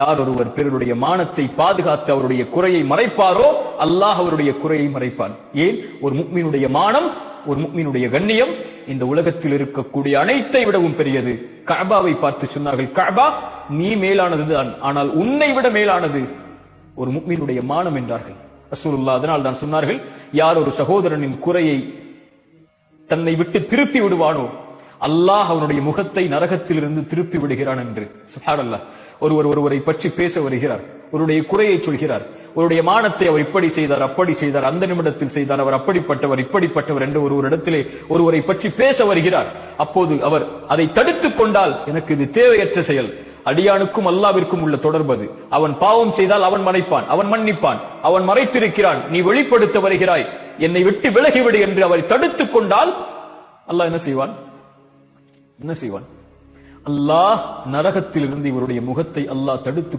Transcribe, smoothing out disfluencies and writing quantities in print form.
யார் ஒருவர் பிறருடைய மானத்தை பாதுகாத்து அவருடைய குறையை மறைப்பாரோ அல்லாஹ் அவருடைய குறையை மறைப்பான். ஏன்? ஒரு முஃமினுடைய மானம், ஒரு முஃமினுடைய கண்ணியம் இந்த உலகத்தில் இருக்கக்கூடிய அனைத்தை விடவும் பெரியது. கஅபாவை பார்த்து சொன்னார்கள், கஅபா நீ மேலானதுதான், ஆனால் உன்னை விட மேலானது ஒரு முஃமினுடைய மானம் என்றார்கள் ரசூலுல்லாஹ். அதனால் தான் சொன்னார்கள், யார் ஒரு சகோதரனின் குறையை தன்னை விட்டு திருப்பி விடுவானோ அல்லாஹ் அவனுடைய முகத்தை நரகத்திலிருந்து திருப்பி விடுகிறான் என்று. சுப்ஹானல்லாஹ். ஒருவரை பற்றி பேச வருகிறார், ஒருடைய குறையை சொல்கிறார், ஒருடைய மானத்தை அவர் இப்படி செய்தார், அப்படி செய்தார், அந்த நிமிடத்தில் செய்தார், அவர் அப்படிப்பட்டவர் இப்படிப்பட்டவர் என்று ஒருவரிடத்திலே ஒருவரை பற்றி பேச வருகிறார். அப்போது அவர் அதை தடுத்துக் கொண்டால், எனக்கு இது தேவையற்ற செயல், அடியானுக்கும் அல்லாவிற்கும் உள்ள தொடர்பு அது. அவன் பாவம் செய்தால் அவன் மன்னிப்பான், அவன் மன்னிப்பான், அவன் மறைத்திருக்கிறான், நீ வெளிப்படுத்த வருகிறாய், என்னை விட்டு விலகிவிடு என்று அவரை தடுத்துக் கொண்டால் அல்லாஹ் என்ன செய்வான்? என்ன செய்வான்? அல்லாஹ் நரகத்தில் இருந்து இவருடைய முகத்தை அல்லாஹ் தடுத்து